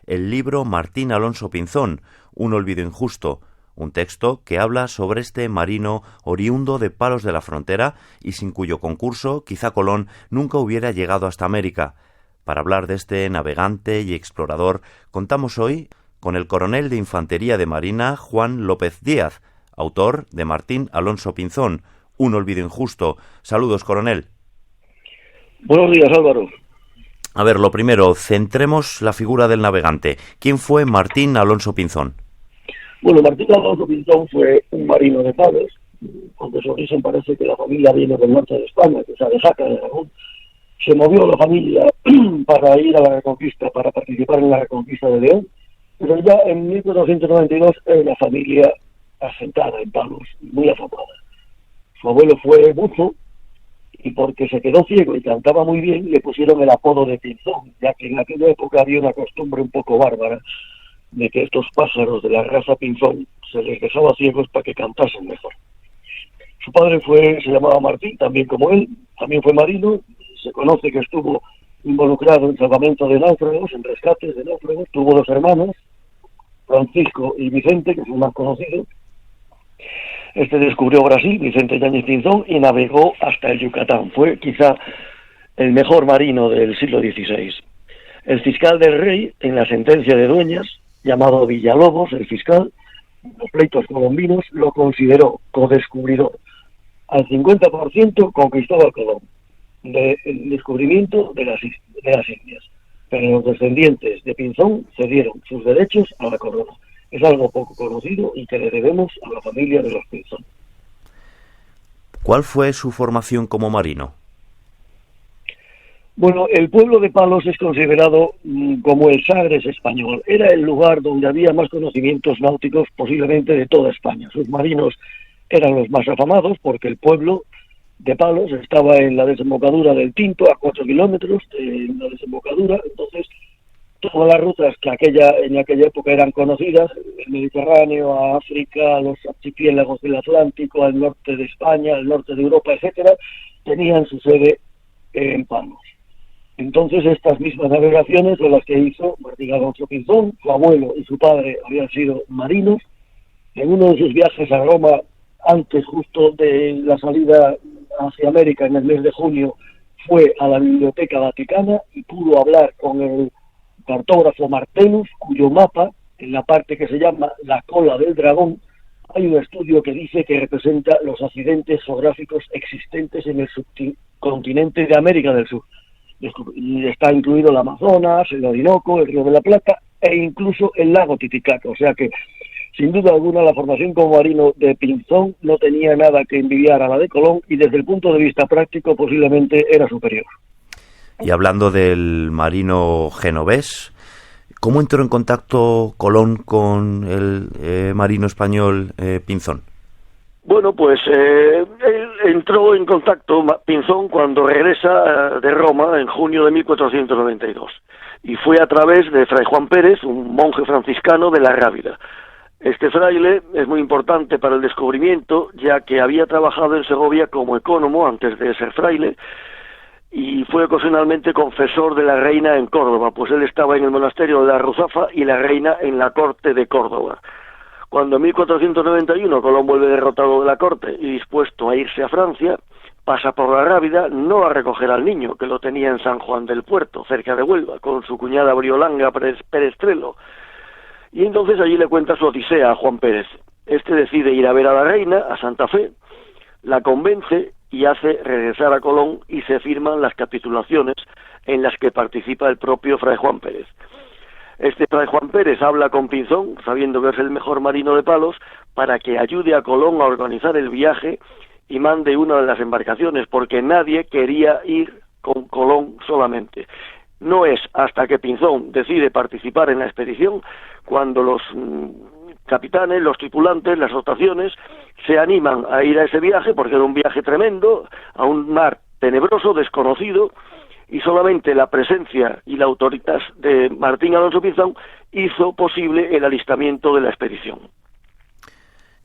el libro Martín Alonso Pinzón, Un olvido injusto, un texto que habla sobre este marino oriundo de Palos de la Frontera y sin cuyo concurso quizá Colón nunca hubiera llegado hasta América. Para hablar de este navegante y explorador, contamos hoy con el coronel de Infantería de Marina Juan López Díaz, autor de Martín Alonso Pinzón, Un olvido injusto. Saludos, coronel. Buenos días, Álvaro. A ver, lo primero, centremos la figura del navegante. ¿Quién fue Martín Alonso Pinzón? Bueno, Martín Alonso Pinzón fue un marino de Palos, aunque su origen parece que la familia viene del norte de España, que es de Jaca de Aragón. Se movió la familia para ir a la Reconquista, para participar en la Reconquista de León, pero ya en 1492 era una familia asentada en Palos, muy afamada. Su abuelo fue buzo, y porque se quedó ciego y cantaba muy bien, le pusieron el apodo de Pinzón, ya que en aquella época había una costumbre un poco bárbara de que estos pájaros de la raza Pinzón se les dejaba ciegos para que cantasen mejor. Su padre se llamaba Martín, también como él, también fue marino. Se conoce que estuvo involucrado en salvamento de náufragos, en rescates de náufragos. Tuvo dos hermanos, Francisco y Vicente, que son más conocidos. Este descubrió Brasil, Vicente Yáñez Pinzón, y navegó hasta el Yucatán. Fue quizá el mejor marino del siglo XVI. El fiscal del rey, en la sentencia de Dueñas, llamado Villalobos, el fiscal, los pleitos colombinos, lo consideró codescubridor. Al 50% con Cristóbal Colón, del descubrimiento de las Indias. Pero los descendientes de Pinzón cedieron sus derechos a la corona. Es algo poco conocido y que le debemos a la familia de los Pinzón. ¿Cuál fue su formación como marino? Bueno, el pueblo de Palos es considerado como el Sagres español. Era el lugar donde había más conocimientos náuticos posiblemente de toda España. Sus marinos eran los más afamados porque el pueblo de Palos estaba en la desembocadura del Tinto, a 4 kilómetros de la desembocadura. Entonces, todas las rutas que en aquella época eran conocidas, el Mediterráneo, a África, a los archipiélagos del Atlántico, al norte de España, al norte de Europa, etcétera, tenían su sede en Palos. Entonces, estas mismas navegaciones son las que hizo Martín Alonso Pinzón. Su abuelo y su padre habían sido marinos. En uno de sus viajes a Roma, antes justo de la salida hacia América en el mes de junio, fue a la Biblioteca Vaticana y pudo hablar con el cartógrafo Martellus, cuyo mapa, en la parte que se llama la cola del dragón, hay un estudio que dice que representa los accidentes geográficos existentes en el subcontinente de América del Sur. Y está incluido el Amazonas, el Orinoco, el Río de la Plata e incluso el lago Titicaca. O sea que, sin duda alguna, la formación como marino de Pinzón no tenía nada que envidiar a la de Colón y desde el punto de vista práctico posiblemente era superior. Y hablando del marino genovés, ¿cómo entró en contacto Colón con el marino español Pinzón? Bueno, pues él entró en contacto, Pinzón, cuando regresa de Roma en junio de 1492. Y fue a través de Fray Juan Pérez, un monje franciscano de la Rábida. Este fraile es muy importante para el descubrimiento, ya que había trabajado en Segovia como ecónomo antes de ser fraile, y fue ocasionalmente confesor de la reina en Córdoba, pues él estaba en el monasterio de la Ruzafa y la reina en la corte de Córdoba. Cuando en 1491 Colón vuelve derrotado de la corte y dispuesto a irse a Francia, pasa por la Rábida, no a recoger al niño, que lo tenía en San Juan del Puerto, cerca de Huelva, con su cuñada Briolanga Perestrelo, y entonces allí le cuenta su odisea a Juan Pérez. Este decide ir a ver a la reina, a Santa Fe, la convence y hace regresar a Colón y se firman las capitulaciones en las que participa el propio Fray Juan Pérez. Este Fray Juan Pérez habla con Pinzón, sabiendo que es el mejor marino de Palos, para que ayude a Colón a organizar el viaje y mande una de las embarcaciones, porque nadie quería ir con Colón solamente. No es hasta que Pinzón decide participar en la expedición cuando los capitanes, los tripulantes, las dotaciones se animan a ir a ese viaje, porque era un viaje tremendo, a un mar tenebroso, desconocido, y solamente la presencia y la autoridad de Martín Alonso Pinzón hizo posible el alistamiento de la expedición.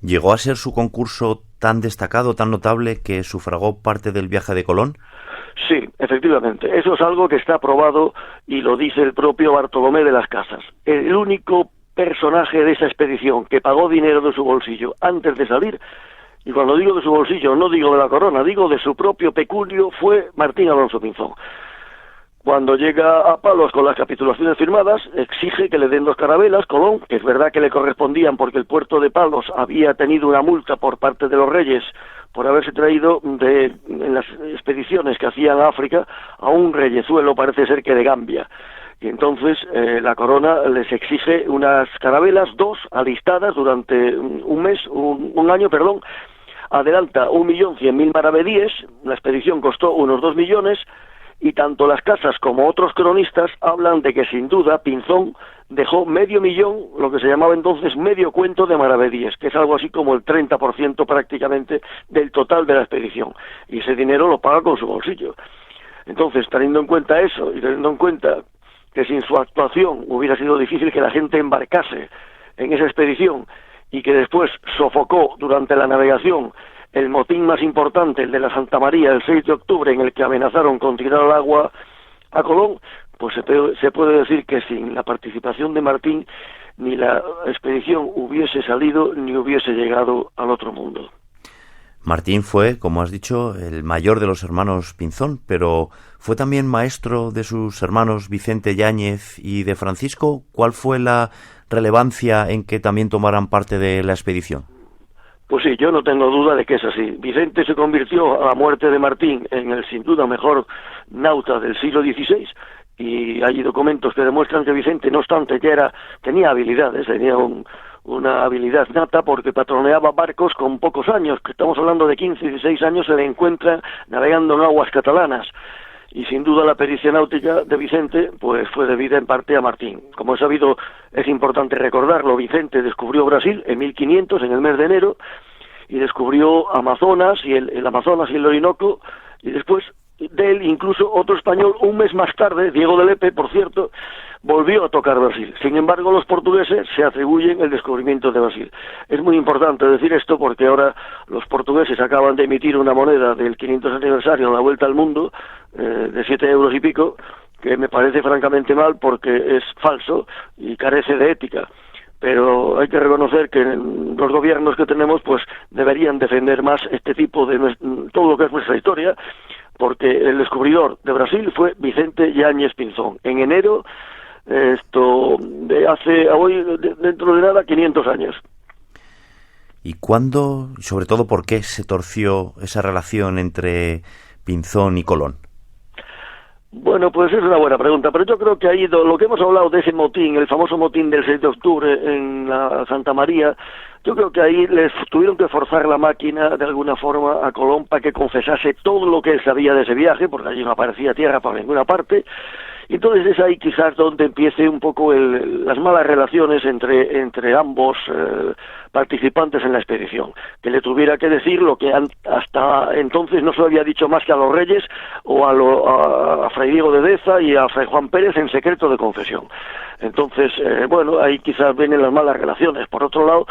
¿Llegó a ser su concurso tan destacado, tan notable, que sufragó parte del viaje de Colón? Sí, efectivamente. Eso es algo que está probado y lo dice el propio Bartolomé de las Casas. El único personaje de esa expedición que pagó dinero de su bolsillo antes de salir, y cuando digo de su bolsillo no digo de la corona, digo de su propio pecunio, fue Martín Alonso Pinzón. Cuando llega a Palos con las capitulaciones firmadas, exige que le den 2 carabelas, Colón, que es verdad que le correspondían porque el puerto de Palos había tenido una multa por parte de los reyes por haberse traído en las expediciones que hacían a África a un reyezuelo, parece ser que de Gambia. Y entonces la corona les exige unas carabelas, 2 alistadas durante un año, adelanta 1.100.000 maravedíes, la expedición costó unos 2 millones, y tanto las casas como otros cronistas hablan de que sin duda Pinzón dejó 500.000, lo que se llamaba entonces medio cuento de maravedíes, que es algo así como el 30% prácticamente del total de la expedición, y ese dinero lo paga con su bolsillo. Entonces, teniendo en cuenta eso, y teniendo en cuenta que sin su actuación hubiera sido difícil que la gente embarcase en esa expedición, y que después sofocó durante la navegación el motín más importante, el de la Santa María, el 6 de octubre, en el que amenazaron con tirar al agua a Colón, pues se puede decir que sin la participación de Martín, ni la expedición hubiese salido, ni hubiese llegado al otro mundo. Martín fue, como has dicho, el mayor de los hermanos Pinzón, pero ¿fue también maestro de sus hermanos Vicente Yáñez y de Francisco? ¿Cuál fue la relevancia en que también tomaran parte de la expedición? Pues sí, yo no tengo duda de que es así. Vicente se convirtió a la muerte de Martín en el sin duda mejor nauta del siglo XVI, y hay documentos que demuestran que Vicente, no obstante, ya tenía habilidades, tenía una habilidad nata porque patroneaba barcos con pocos años, que estamos hablando de 15, 16 años, se le encuentra navegando en aguas catalanas. Y sin duda la pericia náutica de Vicente pues fue debida en parte a Martín. Como he sabido, es importante recordarlo, Vicente descubrió Brasil en 1500, en el mes de enero, y descubrió Amazonas y el Amazonas y el Orinoco, y después de él incluso otro español un mes más tarde, Diego de Lepe, por cierto, volvió a tocar Brasil. Sin embargo, los portugueses se atribuyen el descubrimiento de Brasil. Es muy importante decir esto porque ahora los portugueses acaban de emitir una moneda del 500 aniversario en la Vuelta al Mundo, de 7 euros y pico, que me parece francamente mal porque es falso y carece de ética. Pero hay que reconocer que los gobiernos que tenemos pues deberían defender más este tipo de todo lo que es nuestra historia, porque el descubridor de Brasil fue Vicente Yáñez Pinzón, en enero, de hace hoy, dentro de nada, 500 años. ¿Y cuándo, y sobre todo por qué, se torció esa relación entre Pinzón y Colón? Bueno, pues es una buena pregunta, pero yo creo que ahí lo que hemos hablado de ese motín, el famoso motín del 6 de octubre en la Santa María, yo creo que ahí les tuvieron que forzar la máquina de alguna forma a Colón para que confesase todo lo que él sabía de ese viaje, porque allí no aparecía tierra por ninguna parte. Y entonces es ahí quizás donde empiece un poco las malas relaciones entre ambos participantes en la expedición, que le tuviera que decir lo que hasta entonces no se había dicho más que a los reyes o a Fray Diego de Deza y a Fray Juan Pérez en secreto de confesión. Entonces, bueno, ahí quizás vienen las malas relaciones. Por otro lado,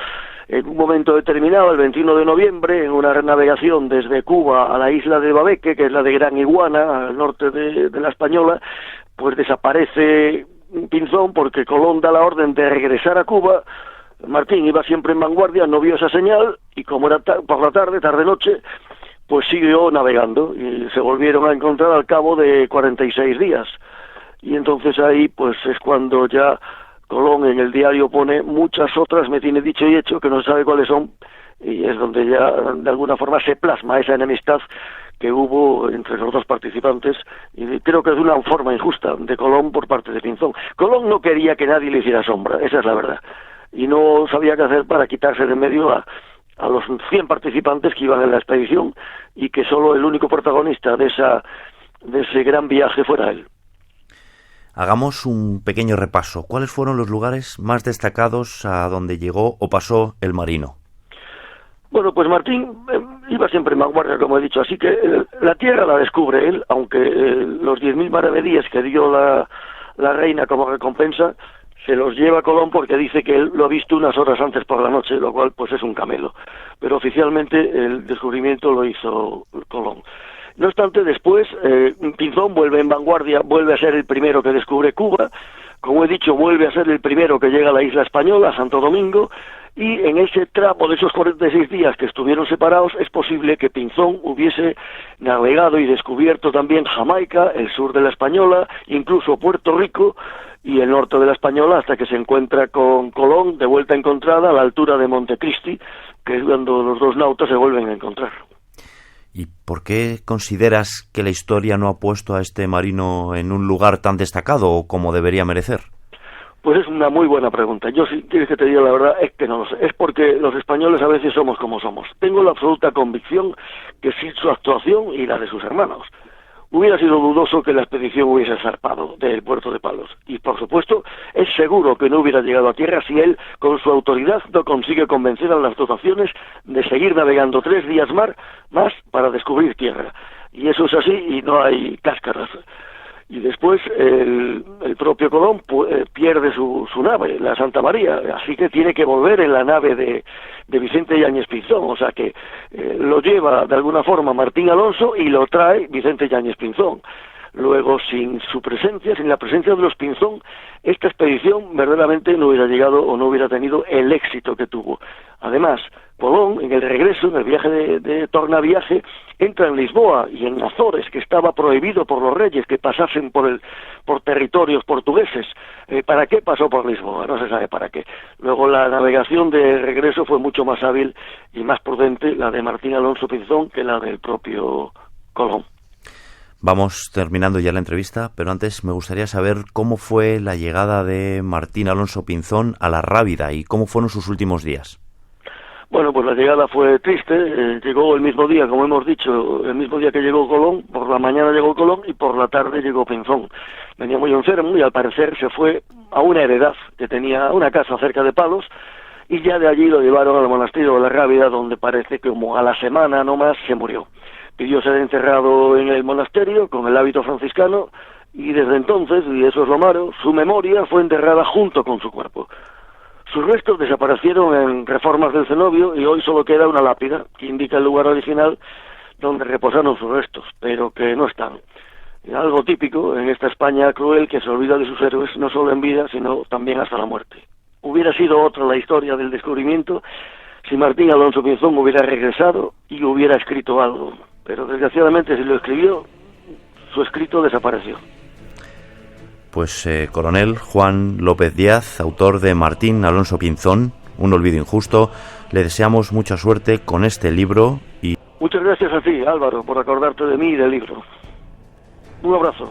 en un momento determinado, el 21 de noviembre, en una navegación desde Cuba a la isla de Babeque, que es la de Gran Iguana, al norte de la Española, pues desaparece Pinzón porque Colón da la orden de regresar a Cuba. Martín iba siempre en vanguardia, no vio esa señal, y como era por la tarde-noche, pues siguió navegando, y se volvieron a encontrar al cabo de 46 días. Y entonces ahí pues es cuando ya Colón en el diario pone muchas otras, me tiene dicho y hecho, que no sabe cuáles son, y es donde ya de alguna forma se plasma esa enemistad que hubo entre los dos participantes, y creo que es una forma injusta de Colón por parte de Pinzón. Colón no quería que nadie le hiciera sombra, esa es la verdad, y no sabía qué hacer para quitarse de medio a los 100 participantes que iban en la expedición, y que solo el único protagonista de ese gran viaje fuera él. Hagamos un pequeño repaso. ¿Cuáles fueron los lugares más destacados a donde llegó o pasó el marino? Bueno, pues Martín iba siempre en vanguardia, como he dicho, así que la tierra la descubre él, aunque los 10.000 maravedíes que dio la reina como recompensa se los lleva Colón porque dice que él lo ha visto unas horas antes por la noche, lo cual pues es un camelo. Pero oficialmente el descubrimiento lo hizo Colón. No obstante, después Pinzón vuelve en vanguardia, vuelve a ser el primero que descubre Cuba, como he dicho, vuelve a ser el primero que llega a la isla española, a Santo Domingo, y en ese tramo de esos 46 días que estuvieron separados, es posible que Pinzón hubiese navegado y descubierto también Jamaica, el sur de la Española, incluso Puerto Rico y el norte de la Española, hasta que se encuentra con Colón de vuelta encontrada a la altura de Montecristi, que es cuando los dos nautas se vuelven a encontrar. ¿Y por qué consideras que la historia no ha puesto a este marino en un lugar tan destacado como debería merecer? Pues es una muy buena pregunta. Yo, si quieres que te diga la verdad, es que no lo sé. Es porque los españoles a veces somos como somos. Tengo la absoluta convicción que sin su actuación y la de sus hermanos hubiera sido dudoso que la expedición hubiese zarpado del puerto de Palos. Y, por supuesto, es seguro que no hubiera llegado a tierra si él, con su autoridad, no consigue convencer a las dotaciones de seguir navegando 3 días más para descubrir tierra. Y eso es así y no hay cáscaras. Y después el propio Colón pierde su nave, la Santa María, así que tiene que volver en la nave de Vicente Yáñez Pinzón, o sea que lo lleva de alguna forma Martín Alonso y lo trae Vicente Yáñez Pinzón. Luego, sin su presencia, sin la presencia de los Pinzón, esta expedición verdaderamente no hubiera llegado o no hubiera tenido el éxito que tuvo. Además, Colón, en el regreso, en el viaje de tornaviaje, entra en Lisboa y en Azores, que estaba prohibido por los reyes que pasasen por territorios portugueses. ¿Para qué pasó por Lisboa? No se sabe para qué. Luego la navegación de regreso fue mucho más hábil y más prudente, la de Martín Alonso Pinzón, que la del propio Colón. Vamos terminando ya la entrevista, pero antes me gustaría saber cómo fue la llegada de Martín Alonso Pinzón a la Rábida y cómo fueron sus últimos días. Bueno, pues la llegada fue triste, llegó el mismo día, como hemos dicho, el mismo día que llegó Colón, por la mañana llegó Colón y por la tarde llegó Pinzón. Venía muy enfermo y al parecer se fue a una heredad que tenía una casa cerca de Palos y ya de allí lo llevaron al monasterio de la Rábida, donde parece que como a la semana no más se murió. Pidió ser enterrado en el monasterio con el hábito franciscano y desde entonces, y eso es lo malo, su memoria fue enterrada junto con su cuerpo. Sus restos desaparecieron en reformas del cenobio y hoy solo queda una lápida que indica el lugar original donde reposaron sus restos, pero que no están. Algo típico en esta España cruel que se olvida de sus héroes no solo en vida, sino también hasta la muerte. Hubiera sido otra la historia del descubrimiento si Martín Alonso Pinzón hubiera regresado y hubiera escrito algo, pero desgraciadamente si lo escribió, su escrito desapareció. Pues coronel Juan López Díaz, autor de Martín Alonso Pinzón, Un olvido injusto, le deseamos mucha suerte con este libro y... Muchas gracias a ti, Álvaro, por acordarte de mí y del libro. Un abrazo.